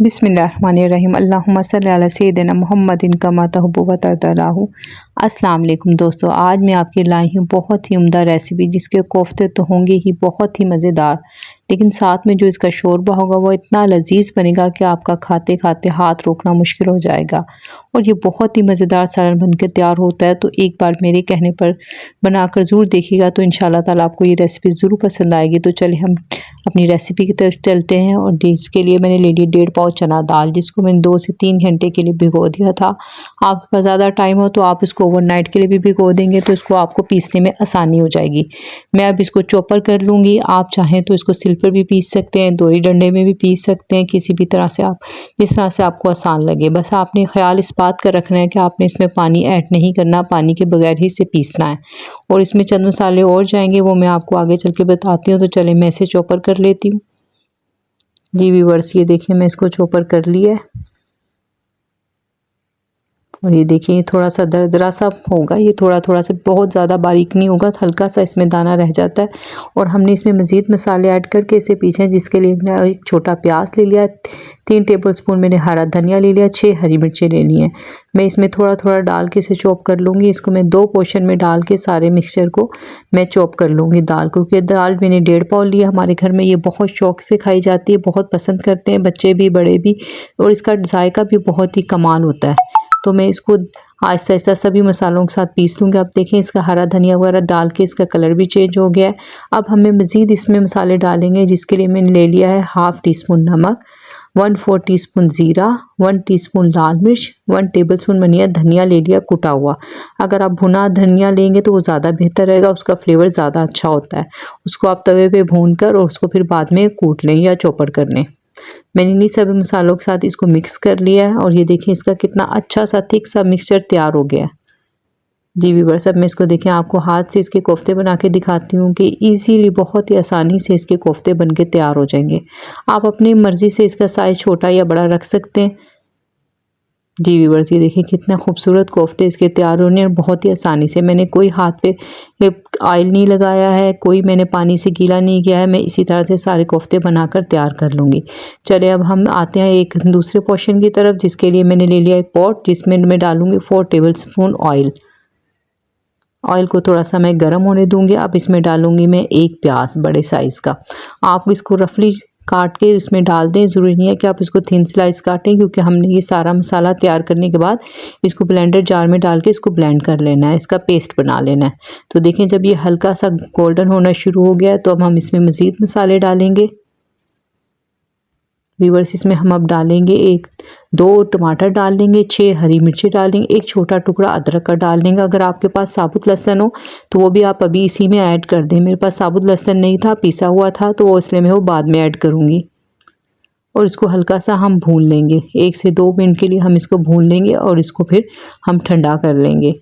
बिस्मिल्लाहिर्रहमानिर्रहीम अल्लाहुम्मा सल्ली अला सय्यिदिना मुहम्मदिन कमा तुहिब्बु व तर्ज़ाहु। अस्सलाम वालेकुम दोस्तों, आज मैं आपके लाई हूँ बहुत ही उम्दा रेसिपी जिसके कोफ्ते तो होंगे ही बहुत ही मज़ेदार, लेकिन साथ में जो इसका शोरबा होगा वो इतना लजीज बनेगा कि आपका खाते खाते हाथ रोकना मुश्किल हो जाएगा। और ये बहुत ही मज़ेदार सालन बनकर तैयार होता है, तो एक बार मेरे कहने पर बनाकर ज़रूर देखिएगा, तो इंशाल्लाह ताला आपको ये रेसिपी ज़रूर पसंद आएगी। तो चलिए हम अपनी रेसिपी की तरफ चलते हैं। और इसके लिए मैंने ले ली 1.5 पाव चना दाल, जिसको मैंने 2 से 3 घंटे के लिए भिगो दिया था। आपके पास ज़्यादा टाइम हो तो आप इसको ओवरनाइट के लिए भी भिगो देंगे, तो इसको आपको पीसने में आसानी हो जाएगी। मैं अब इसको चॉपर कर लूँगी। आप चाहें तो इसको सिल पर भी पीस सकते हैं, दोरी डंडे में भी पीस सकते हैं, किसी भी तरह से आप जिस तरह से आपको आसान लगे। बस आपने ख्याल इस बात का रखना है कि आपने इसमें पानी ऐड नहीं करना, पानी के बगैर ही इसे पीसना है। और इसमें चंद मसाले और जाएंगे, वो मैं आपको आगे चल के बताती हूँ। तो चले मैं इसे चॉपर कर लेती हूँ। जी व्यूअर्स, ये देखिए मैं इसको चॉपर कर लिया है। और ये देखिए ये थोड़ा सा दरदरा सा होगा, ये थोड़ा थोड़ा सा, बहुत ज़्यादा बारीक नहीं होगा, हल्का सा इसमें दाना रह जाता है। और हमने इसमें मज़ीद मसाले ऐड करके इसे पीछे, जिसके लिए मैंने एक छोटा प्याज ले लिया, 3 टेबलस्पून मैंने हरा धनिया ले लिया, 6 हरी मिर्चें ले ली हैं। मैं इसमें थोड़ा थोड़ा डाल के इसे चॉप कर लूँगी। इसको मैं 2 पोर्शन में डाल के सारे मिक्सचर को मैं चॉप कर लूँगी दाल को, क्योंकि दाल मैंने 1.5 पाव लिया। हमारे घर में ये बहुत शौक से खाई जाती है, बहुत पसंद करते हैं बच्चे भी बड़े भी, और इसका जायका भी बहुत ही कमाल होता है। तो मैं इसको आहिस्ता आहिस्ता सभी मसालों के साथ पीस लूँगी। आप देखें इसका हरा धनिया वगैरह डाल के इसका कलर भी चेंज हो गया है। अब हमें मज़ीद इसमें मसाले डालेंगे, जिसके लिए मैंने ले लिया है 1/2 टीस्पून नमक, 1/4 टीस्पून ज़ीरा, 1 टीस्पून लाल मिर्च, 1 टेबलस्पून मैंने धनिया ले लिया कुटा हुआ। अगर आप भुना धनिया लेंगे तो वो ज़्यादा बेहतर रहेगा, उसका फ्लेवर ज़्यादा अच्छा होता है। उसको आप तवे पे भून कर और उसको फिर बाद में कूट लें या चॉपर कर लें। मैंने इन्हीं सभी मसालों के साथ इसको मिक्स कर लिया है। और ये देखिए इसका कितना अच्छा सा थिक सा मिक्सचर तैयार हो गया है। जी व्यूअर्स, अब मैं इसको देखें आपको हाथ से इसके कोफ्ते बना के दिखाती हूँ कि इजीली, बहुत ही आसानी से इसके कोफ्ते बन के तैयार हो जाएंगे। आप अपनी मर्ज़ी से इसका साइज़ छोटा या बड़ा रख सकते हैं। जी व्यूअर्स, ये देखिए कितना खूबसूरत कोफ्ते इसके तैयार होने, और बहुत ही आसानी से। मैंने कोई हाथ पे ऑयल नहीं लगाया है, कोई मैंने पानी से गीला नहीं किया है। मैं इसी तरह से सारे कोफ्ते बनाकर तैयार कर लूँगी। चलिए अब हम आते हैं एक दूसरे पोर्शन की तरफ, जिसके लिए मैंने ले लिया एक पॉट, जिसमें मैं डालूँगी 4 टेबलस्पून ऑयल। ऑयल को थोड़ा सा मैं गर्म होने दूंगी। अब इसमें डालूंगी मैं एक प्याज बड़े साइज़ का। आप इसको रफली काट के इसमें डाल दें, ज़रूरी नहीं है कि आप इसको थिन स्लाइस काटें, क्योंकि हमने ये सारा मसाला तैयार करने के बाद इसको ब्लेंडर जार में डाल के इसको ब्लेंड कर लेना है, इसका पेस्ट बना लेना है। तो देखें जब ये हल्का सा गोल्डन होना शुरू हो गया है, तो अब हम इसमें मज़ीद मसाले डालेंगे। व्यूअर्स, इसमें हम अब डालेंगे 2 टमाटर डाल लेंगे, 6 हरी मिर्ची डाल लेंगे, 1 छोटा टुकड़ा अदरक का डाल देंगे। अगर आपके पास साबुत लहसुन हो तो वो भी आप अभी इसी में ऐड कर दें। मेरे पास साबुत लहसुन नहीं था, पिसा हुआ था, तो वो इसलिए मैं वो बाद में ऐड करूँगी। और इसको हल्का सा हम भून लेंगे, 1 से 2 मिनट के लिए हम इसको भून लेंगे, और इसको फिर हम ठंडा कर लेंगे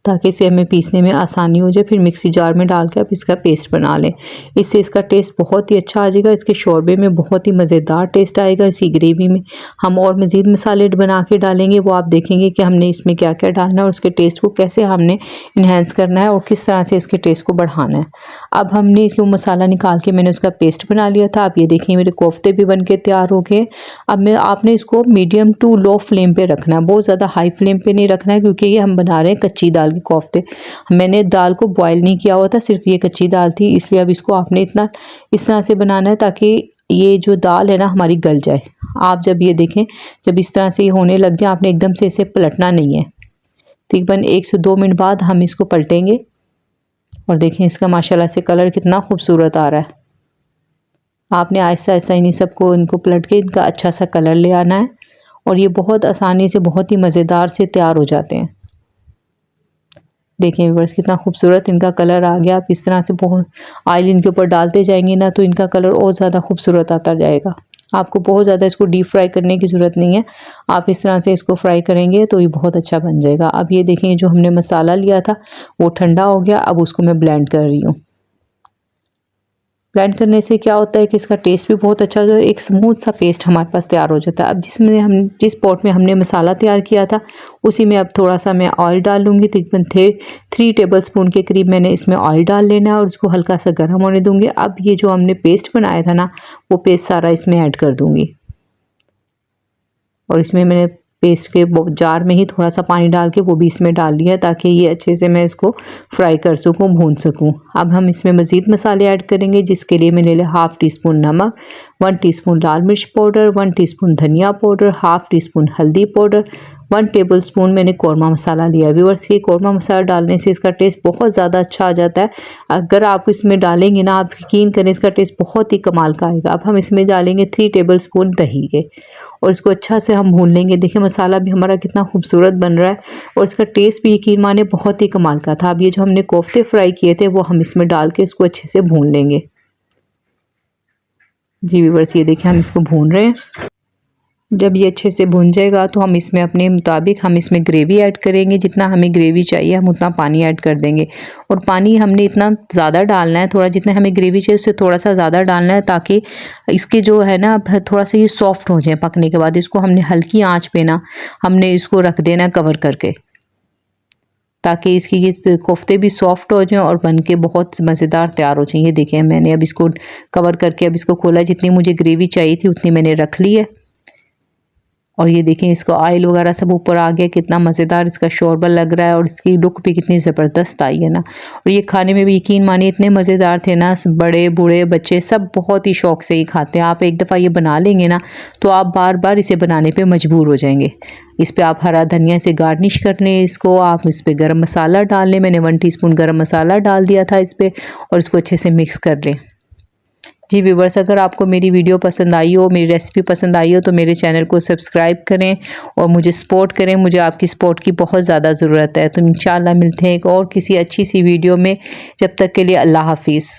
ताकि इसे हमें पीसने में आसानी हो जाए। फिर मिक्सी जार में डाल के आप इसका पेस्ट बना लें। इससे इसका टेस्ट बहुत ही अच्छा आ जाएगा। इसके शोरबे में बहुत ही मज़ेदार टेस्ट आएगा। इसी ग्रेवी में हम और मज़ीद मसाले बना के डालेंगे, वो आप देखेंगे कि हमने इसमें क्या क्या डालना है और उसके टेस्ट को कैसे हमने इन्हेंस करना है और किस तरह से इसके टेस्ट को बढ़ाना है। अब हमने इसको मसाला निकाल के मैंने उसका पेस्ट बना लिया था। आप ये देखिए मेरे कोफ्ते भी बन के तैयार हो गए। अब आपने इसको मीडियम टू लो फ्लेम पर रखना है, बहुत ज़्यादा हाई फ्लेम पर नहीं रखना है, क्योंकि ये हम बना रहे हैं कच्ची दाल के कोफ्ते। मैंने दाल को बॉईल नहीं किया हुआ था, सिर्फ ये कच्ची दाल थी, इसलिए अब इसको आपने इस तरह से बनाना है ताकि ये जो दाल है ना हमारी गल जाए। आप जब ये देखें, जब इस तरह से ये होने लग जाए, आपने एकदम से इसे पलटना नहीं है। तकरीबन 1 से 2 मिनट बाद हम इसको पलटेंगे। और देखें इसका माशाल्लाह से कलर कितना खूबसूरत आ रहा है। आपने आहिस्ता आहिस्ता इन्हीं सबको इनको पलट के इनका अच्छा सा कलर ले आना है, और ये बहुत आसानी से, बहुत ही मज़ेदार से तैयार हो जाते हैं। देखें व्यूअर्स कितना खूबसूरत इनका कलर आ गया। आप इस तरह से बहुत ऑयल इनके ऊपर डालते जाएंगे ना, तो इनका कलर और ज़्यादा खूबसूरत आता जाएगा। आपको बहुत ज़्यादा इसको डीप फ्राई करने की ज़रूरत नहीं है, आप इस तरह से इसको फ्राई करेंगे तो ये बहुत अच्छा बन जाएगा। अब ये देखें जो हमने मसाला लिया था वो ठंडा हो गया, अब उसको मैं ब्लेंड कर रही हूँ। ब्लेंड करने से क्या होता है कि इसका टेस्ट भी बहुत अच्छा हो जाता है, एक स्मूथ सा पेस्ट हमारे पास तैयार हो जाता है। अब जिस पॉट में हमने मसाला तैयार किया था उसी में अब थोड़ा सा मैं ऑयल डाल लूँगी। तकरीबन 3 टेबलस्पून के करीब मैंने इसमें ऑयल डाल लेना है और उसको हल्का सा गर्म होने दूँगी। अब ये जो हमने पेस्ट बनाया था ना, वो पेस्ट सारा इसमें ऐड कर दूँगी और इसमें मैंने पेस्ट के जार में ही थोड़ा सा पानी डाल के वो भी इसमें डाल दिया ताकि ये अच्छे से मैं इसको फ्राई कर सकूं, भून सकूं। अब हम इसमें मज़ीद मसाले ऐड करेंगे, जिसके लिए मैंने लिया हाफ़ टी स्पून नमक, 1 टीस्पून लाल मिर्च पाउडर, 1 टीस्पून धनिया पाउडर, हाफ़ टी स्पून हल्दी पाउडर, 1 टेबलस्पून मैंने कौरमा मसाला लिया है। व्यूअर्स, ये कौरमा मसाला डालने से इसका टेस्ट बहुत ज़्यादा अच्छा आ जाता है। अगर आप इसमें डालेंगे ना, आप यकीन करें इसका टेस्ट बहुत ही कमाल का आएगा। अब हम इसमें डालेंगे 3 टेबलस्पून दही के और इसको अच्छा से हम भून लेंगे। देखिए मसाला भी हमारा कितना खूबसूरत बन रहा है और इसका टेस्ट भी यकीन माने बहुत ही कमाल का था। अब ये जो हमने कोफ्ते फ्राई किए थे वो हम इसमें डाल के इसको अच्छे से भून लेंगे। जी व्यूअर्स, ये देखिए हम इसको भून रहे हैं। जब ये अच्छे से भुन जाएगा तो हम इसमें अपने मुताबिक हम इसमें ग्रेवी ऐड करेंगे। जितना हमें ग्रेवी चाहिए हम उतना पानी ऐड कर देंगे और पानी हमने इतना ज़्यादा डालना है, थोड़ा जितना हमें ग्रेवी चाहिए उससे थोड़ा सा ज़्यादा डालना है ताकि इसके जो है ना थोड़ा सा ये सॉफ्ट हो जाए। पकने के बाद इसको हमने हल्की आंच पे ना हमने इसको रख देना कवर करके, ताकि इसकी ये कोफ्ते भी सॉफ्ट हो जाएं और बन के बहुत मज़ेदार तैयार हो जाएं। ये देखें मैंने अब इसको कवर करके अब इसको खोला, जितनी मुझे ग्रेवी चाहिए थी उतनी मैंने रख ली है और ये देखें इसका ऑयल वगैरह सब ऊपर आ गया, कितना मज़ेदार इसका शोरबा लग रहा है और इसकी लुक भी कितनी ज़बरदस्त आई है ना। और ये खाने में भी यकीन मानिए इतने मज़ेदार थे ना, बड़े बूढ़े बच्चे सब बहुत ही शौक़ से ही खाते हैं। आप एक दफ़ा ये बना लेंगे ना तो आप बार बार इसे बनाने पर मजबूर हो जाएंगे। इस पर आप हरा धनिया से गार्निश कर लें इसको, आप इस पर गर्म मसाला डाल लें। मैंने 1 टीस्पून गर्म मसाला डाल दिया था इस पर और इसको अच्छे से मिक्स कर लें। जी व्यूअर्स, अगर आपको मेरी वीडियो पसंद आई हो, मेरी रेसिपी पसंद आई हो तो मेरे चैनल को सब्सक्राइब करें और मुझे सपोर्ट करें। मुझे आपकी सपोर्ट की बहुत ज़्यादा ज़रूरत है। तो इंशाल्लाह मिलते हैं एक और किसी अच्छी सी वीडियो में। जब तक के लिए अल्लाह हाफिज़।